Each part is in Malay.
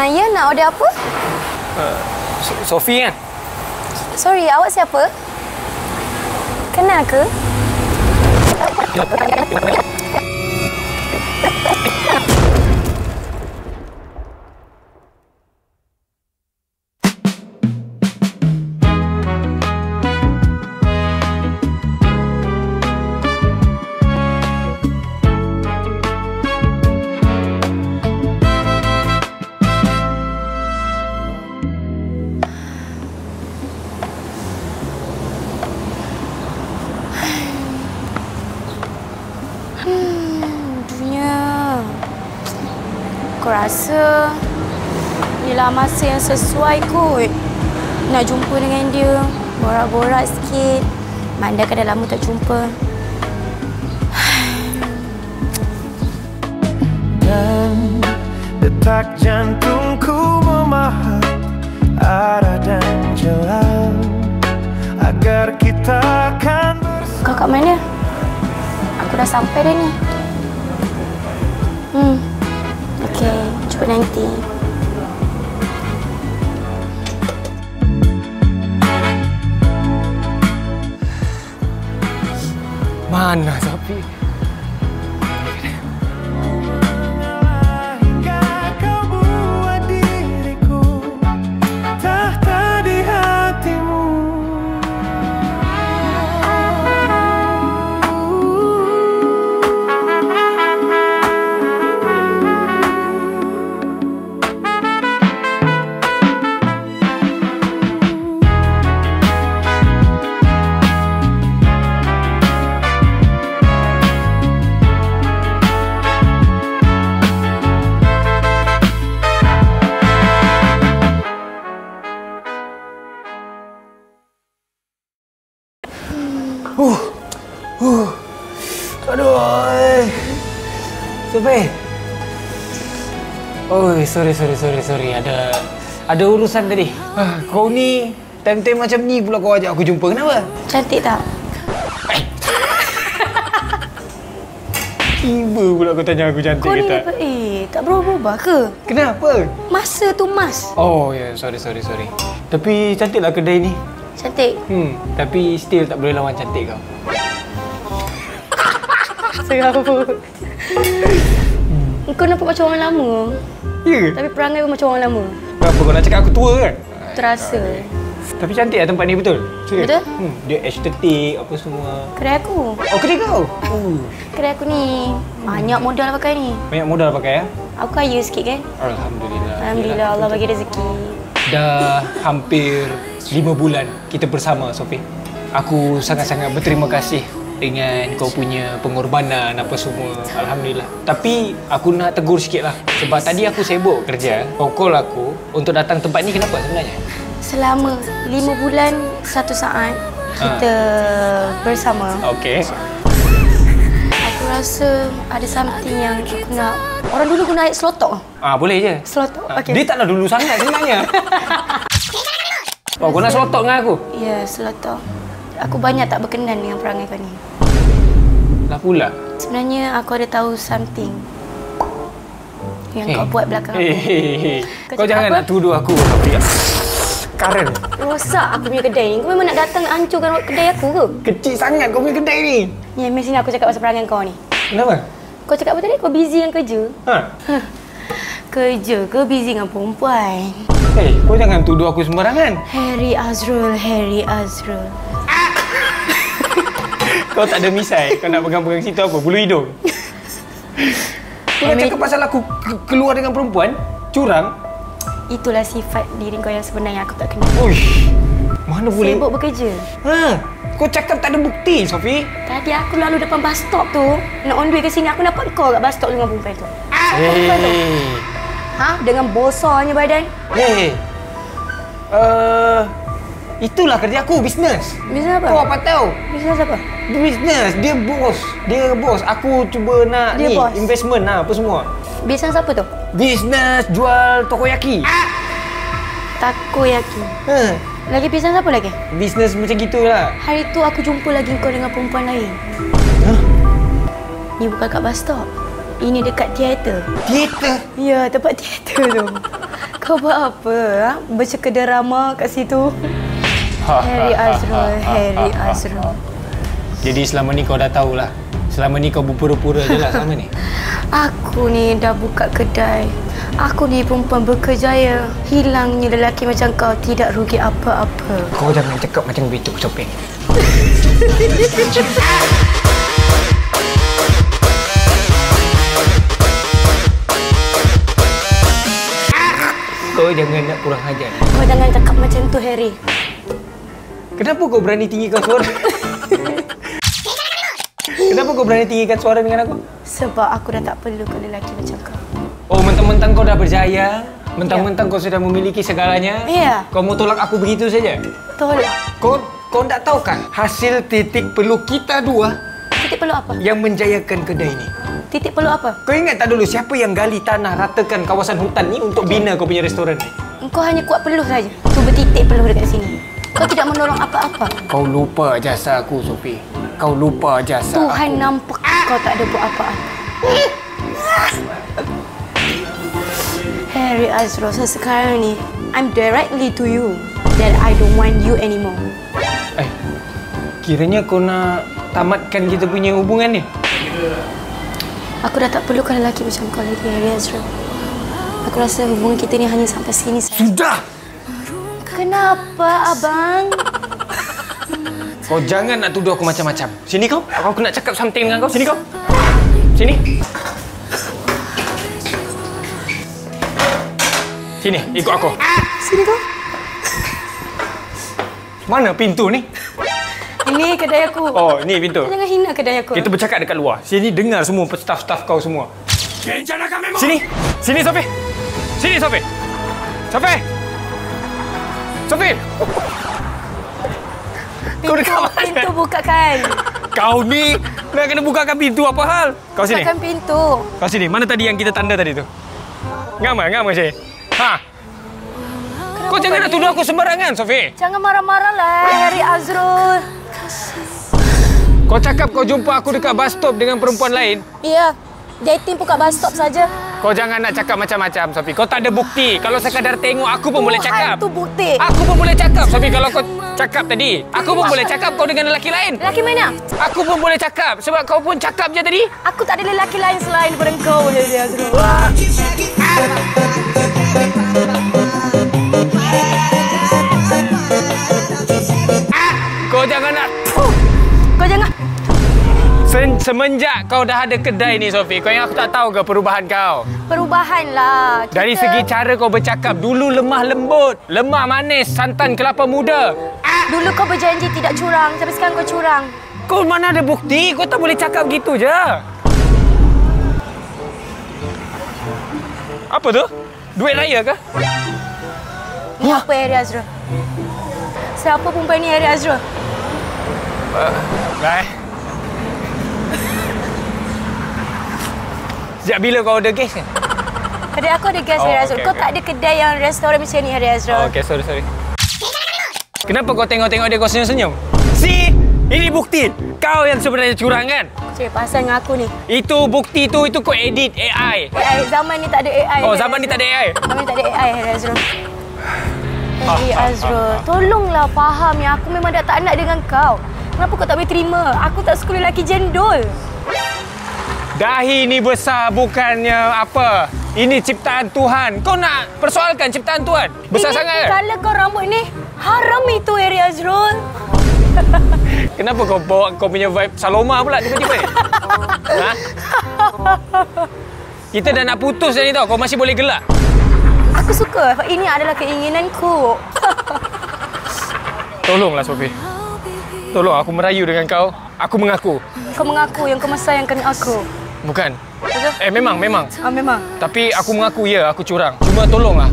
Ya, nak order apa? Sophie kan? Sorry, awak siapa? Kenal ke? Aku rasa inilah masa yang sesuai kot nak jumpa dengan dia, borak-borak sikit. Mandangkan dah lama tak jumpa. Dan detak jantungku memahat arah dan jalan agar kita akan bersama. Kau kat mana? Aku dah sampai dah ni. Okey, jumpa nanti. Mana Sophie? Hingga kau buat diriku tahta di hatimu. Aduh. Sophie. Oi, sorry. Ada urusan tadi. Kau ni time-time macam ni pula kau ajak aku jumpa. Kenapa? Cantik tak? Tiba pula kau tanya aku cantik Kau ke ni tak? tak berubah ke? Kenapa? Masa tu mas. Oh, ya, sorry. Tapi cantiklah kedai ni. Cantik. Tapi still tak boleh lawan cantik kau. Serabut. Kau nampak macam orang lama. Ya? Tapi perangai pun macam orang lama. Kenapa kau nak cakap aku tua kan? Terasa. Tapi cantik lah tempat ni, betul? Serius? Betul? Dia estetik, apa semua. Kedai aku. Oh, kedai kau? Kedai aku ni banyak modal pakai ni. Banyak modal pakai ya? Aku kaya sikit kan? Alhamdulillah. Alhamdulillah Allah bagi rezeki. Dah hampir 5 bulan kita bersama, Sophie. Aku sangat-sangat berterima kasih dengan kau punya pengorbanan apa semua. Alhamdulillah. Tapi aku nak tegur sikit lah. Sebab tadi aku sibuk kerja. Kau call aku untuk datang tempat ni, kenapa sebenarnya? Selama 5 bulan 1 saat kita bersama. Okey. Aku rasa ada something yang aku nak. Orang dulu guna air selotok. Boleh je. Selotok. Okey. Dia taklah dulu sangat sebenarnya. Kau nak selotok dengan aku? Ya, selotok. Aku banyak tak berkenan dengan perangai kau ni. Lah pula. Sebenarnya aku ada tahu something yang kau buat belakang aku. Kau jangan nak tuduh aku, Sophie. Karen. Rosak aku punya kedai ni. Kau memang nak datang hancurkan kedai aku ke? Kecil sangat kau punya kedai ni. Ni, mesti aku cakap pasal perangai kau ni. Kenapa? Kau cakap apa tadi? Kau busy dengan kerja? Kerja ke busy dengan perempuan? Kau jangan tuduh aku sembarangan. Harry Azrul. Kau tak ada misai. Kau nak pegang-pegang situ apa? Bulu hidung. Kau cakap pasal aku keluar dengan perempuan? Curang? Itulah sifat diri kau yang sebenarnya aku tak kenal. Uish, mana boleh? Sibuk bekerja. Kau cakap tak ada bukti, Sophie. Tadi aku lalu depan bus stop tu, nak on the way ke sini, aku nampak kau kat bus stop dengan perempuan tu. Perempuan tu. Dengan bosanya badan. Itulah kerja aku, bisnes. Bisnes apa? Kau apa tahu? Bisnes apa? Bisnes, dia bos. Aku cuba nak Dia bos. investment apa semua. Bisnes apa tu? Bisnes jual takoyaki. Takoyaki. Lagi bisnes apa lagi? Bisnes macam gitulah. Hari tu aku jumpa lagi kau dengan perempuan lain. Ni bukan kat bus stop. Ini dekat teater. Teater? Ya, tempat teater tu. Kau buat apa? Ha? Baca ke drama kat situ. Harry Azrul. Jadi selama ni kau dah tahulah. Selama ni kau berpura-pura je lah selama ni. Aku ni dah buka kedai. Aku ni perempuan berkejaya. Hilangnya lelaki macam kau tidak rugi apa-apa. Kau jangan cakap macam begitu, Sophie. Kau jangan nak kurang ajar. Kau jangan cakap macam tu, Harry. Kenapa kau berani tinggikan suara? Kenapa kau berani tinggikan suara dengan aku? Sebab aku dah tak perlukan lelaki macam kau. Oh, mentang-mentang kau dah berjaya, mentang-mentang kau sudah memiliki segalanya, kau mau tolak aku begitu saja? Tolak. Kau tak tahu kan hasil titik peluh kita dua Titik peluh apa? yang menjayakan kedai ini? Titik peluh apa? Kau ingat tak dulu siapa yang gali tanah ratakan kawasan hutan ni untuk bina kau punya restoran ni? Engkau hanya kuat peluh saja. Tu bertitik peluh dekat sini. Kau tidak menolong apa-apa. Kau lupa jasa aku, Sophie. Kau lupa jasa Tuhan aku. nampak kau tak ada buat apa-apa. Harry Azrul, sekarang ni I'm directly to you that I don't want you anymore. Kiranya kau nak tamatkan kita punya hubungan ni? Aku dah tak perlukan lelaki macam kau lagi, Harry Azrul. Aku rasa hubungan kita ni hanya sampai sini saja. Sudah! Kenapa, abang? Kau jangan nak tuduh aku macam-macam. Sini kau. Aku nak cakap something dengan kau. Sini kau. Sini. Sini, ikut aku. Sini kau. Mana pintu ni? Ini kedai aku. Oh, ni pintu. Jangan hina kedai aku. Kita bercakap dekat luar. Sini dengar semua staff-staff kau semua. Sini. Sini, Sophie. Sini, Sophie. Sophie. Sophie. Kau dekat mana? Pintu bukakan. Kau ni nak kena bukakan pintu apa hal? Kau sini. Bukakan pintu. Kau sini. Mana tadi yang kita tanda tadi tu? Ngama sih. Ha. Kau jangan nak tuduh aku sembarangan, Sophie. Jangan marah-marah lah, Harry Azrul. Kau cakap kau jumpa aku dekat bus stop dengan perempuan lain? Ya, dating pun kat bus stop saja. Kau jangan nak cakap macam-macam, Sophie. Kau tak ada bukti. Kalau sekadar tengok, aku pun boleh cakap. Itu bukti. Aku pun boleh cakap, Sophie. Kalau kau cakap tadi, aku pun boleh cakap kau dengan lelaki lain. Lelaki mana? Aku pun boleh cakap sebab kau pun cakap je tadi. Aku tak ada lelaki lain selain daripada kau, Harry Azrul. Kau jangan nak... Kau jangan... Semenjak kau dah ada kedai ni, Sophie, kau yang aku tak tahu ke perubahan kau? Perubahan lah. Dari segi cara kau bercakap, dulu lemah lembut, lemah manis, santan kelapa muda. Dulu kau berjanji tidak curang, tapi sekarang kau curang. Kau mana ada bukti? Kau tak boleh cakap gitu je. Apa tu? Duit raya ke? Ni apa, Harry Azrul? Siapa perempuan ni, Harry Azrul? Baik. Sejak bila kau ada gas ni? Kedai aku ada gas, Harry Azrul. Okay, Kau tak ada kedai yang restoran macam ni, Harry Azrul. Okey, sorry. Kenapa kau tengok-tengok dia kau senyum-senyum? See? Ini bukti. Kau yang sebenarnya curang kan? Cik, pasal dengan aku ni. Itu bukti tu, itu kau edit AI. AI, zaman ni tak ada AI. Oh, Harry zaman ni Azrul. tak ada AI? Zaman ni tak ada AI, Harry Azrul. Harry Azrul, tolonglah faham yang aku memang dah tak nak dengan kau. Kenapa kau tak boleh terima? Aku tak suka lelaki jendol. Dahi ni besar bukannya apa. Ini ciptaan Tuhan. Kau nak persoalkan ciptaan Tuhan? Besar sangat kan? Kalau kau rambut ni, haram itu, Harry Azrul. Kenapa kau bawa kau punya vibe Saloma pula tiba-tiba ni? Ha? Kita dah nak putus dah ni tau. Kau masih boleh gelak. Aku suka. Ini adalah keinginanku. Tolonglah, Sophie. Tolong, aku merayu dengan kau. Aku mengaku. Kau mengaku yang kau mensayangkan aku. Bukan. Betul? Memang. Memang. Tapi aku mengaku ya, aku curang. Cuma tolonglah.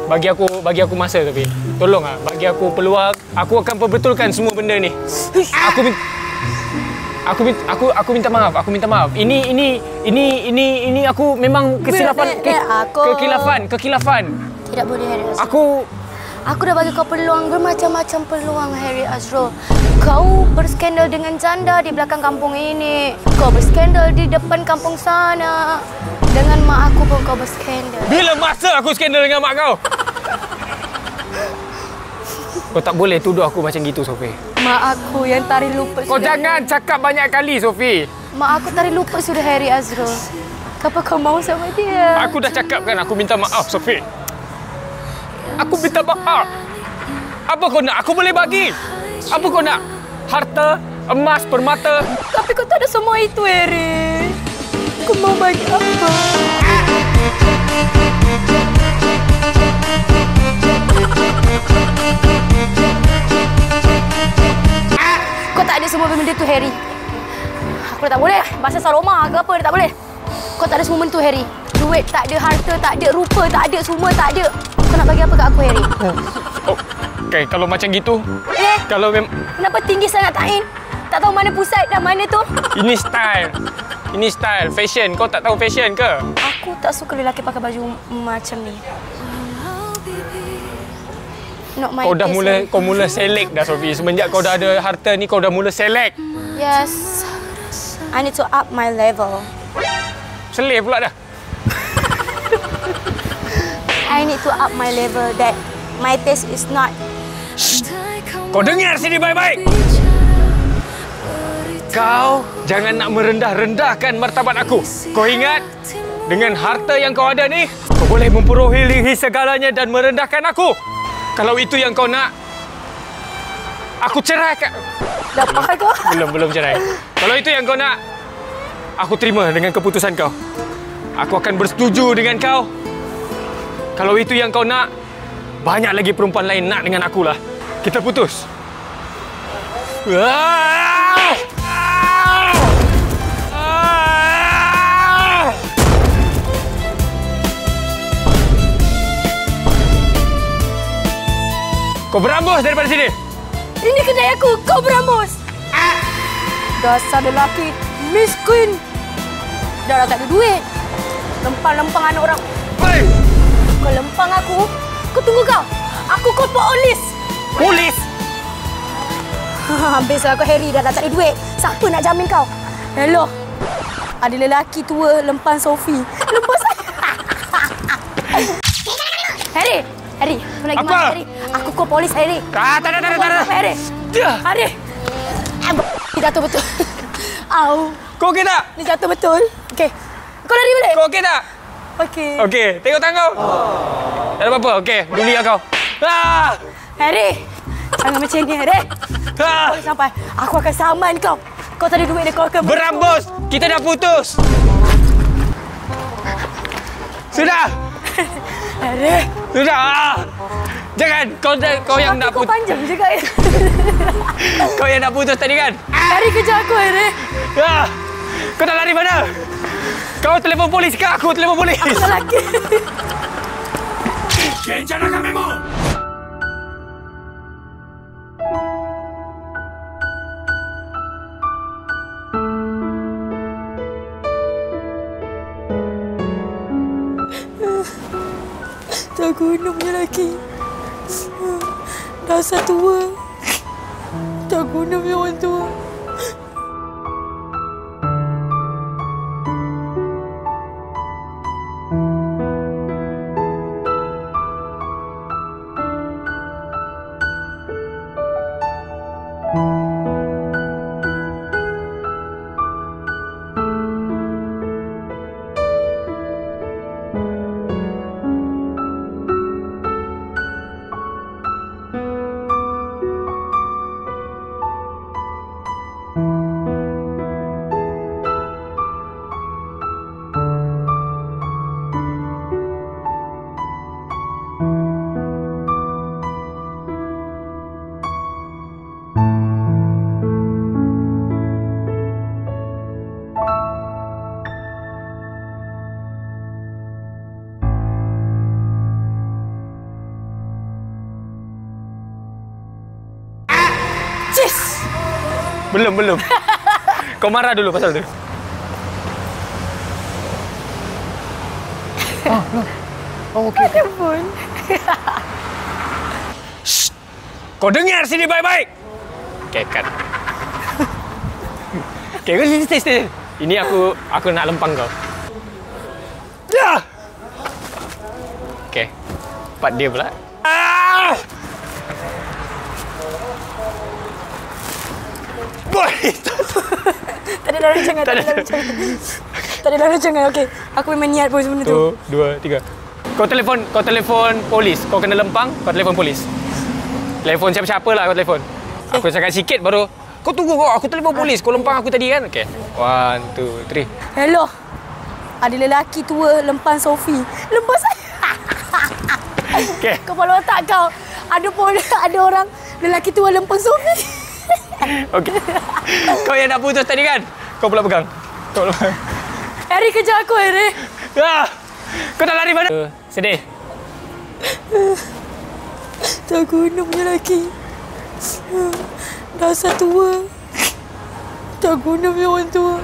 Bagi aku masa, Sophie. Tolonglah, bagi aku peluang. Aku akan perbetulkan semua benda ni. Aku minta maaf. Ini aku memang kesilapan. Kekilafan. Tidak boleh, Harry Azrul. Aku dah bagi kau peluang, bermacam-macam peluang, Harry Azrul. Kau berskandal dengan janda di belakang kampung ini. Kau berskandal di depan kampung sana. Dengan mak aku pun kau berskandal. Bila masa aku skandal dengan mak kau? Kau tak boleh tuduh aku macam gitu, Sophie. Mak aku yang tarik lupa. Kau jangan cakap banyak kali, Sophie. Mak aku tarik lupa sudah Harry Azrul. Kenapa kau mau sama dia? Aku dah cakap kan, aku minta maaf, Sophie. Aku minta maaf. Apa kau nak? Aku boleh bagi. Apa kau nak? Harta, emas, permata. Tapi kau tak ada semua itu, Harry. Kau mau bagi apa? Kau tak ada semua benda tu, Harry. Aku tak boleh. Bahasa Saloma ke apa, tak boleh. Kau tak ada semua benda tu, Harry. Duit tak ada, harta tak ada, rupa tak ada, semua tak ada. Kau nak bagi apa kat aku, Harry? Oh, okay, kalau macam gitu. Kalau Kenapa tinggi sangat Tain? Tak tahu mana pusat dan mana tu? Ini style. Ini style, fashion. Kau tak tahu fashion ke? Aku tak suka lelaki pakai baju macam ni. Not my Kau dah taste, kau mula select dah, Sophie. Semenjak kau dah ada harta ni, kau dah mula select. Yes. I need to up my level. Seleh pula dah. I need to up my level that my taste is not. Kau dengar sini baik-baik. Kau jangan nak merendah-rendahkan martabat aku. Kau ingat, dengan harta yang kau ada ni, kau boleh memperolehi segalanya dan merendahkan aku. Kalau itu yang kau nak, aku ceraikan. Dapat kau? Belum cerai. Kalau itu yang kau nak, aku terima dengan keputusan kau. Aku akan bersetuju dengan kau. Kalau itu yang kau nak, banyak lagi perempuan lain nak dengan akulah. Kita putus. Kau berambus daripada sini. Ini kedai aku, kau berambus. Dasar lelaki miskin. Dah tak ada duit. Lempang-lempang anak orang. Hei! Kau lempang aku, kau tunggu kau. Aku call polis. Polis? Habislah kau, Harry. Dah tak ada duit. Siapa nak jamin kau? Hello. Ada lelaki tua lempang Sophie. Lempang saya. Harry. Harry, kau nak pergi mana, Harry? Aku call polis, Harry. Tak. Harry. Harry. Dia jatuh betul. Au. Kau okey tak? Dia jatuh betul. Okey. Kau lari balik. Kau okey tak? Okey. Okey, tengok tangan kau. Tak ada apa-apa. Okey, dunia kau. Harry. Jangan macam ni, Harry. Ah! Kalau sampai, aku akan saman kau. Kau tak ada duit dia, kau akan Berambus. Kita dah putus. Sudah. Harry. Sudah. Jangan. Kau yang nak Kau putus. panjang juga ya. Kau yang nak putus tadi kan? Harry kejar aku, Harry. Kau nak lari mana? Kau telefon polis ke aku telefon polis? Aku lelaki. Kencana kamemu. Tak guna punya lelaki. Dasar tua. Tak guna punya orang tua. Belum. Kau marah dulu pasal tu. Okey. Telefon. Kau dengar sini baik-baik. Okey, cut. Okey, kau stay. Ini aku nak lempang kau. Okay. Part dia pula. Ah! Boy! Tak ada dalam jangan. Tak ada dalam jangan. Okey. Aku memang niat pun benda tu. 1, 2, 3. Kau telefon polis. Kau kena lempang, kau telefon polis. Telefon siapa-siapa lah kau telefon. Aku cakap sikit baru. Kau tunggu kau, aku telefon polis. Kau lempang aku tadi kan? Okey. 1, 2, 3. Hello. Ada lelaki tua lempang Sophie. Lempang saya. Okey. Kepala otak kau. Ada orang lelaki tua lempang Sophie. Okey. Kau yang nak putus tadi kan? Kau pula pegang. Harry kejar aku, Harry. Ah! Kau nak lari mana? Sedih. Tak guna punya lelaki. Dah tua. Tak guna punya orang tua.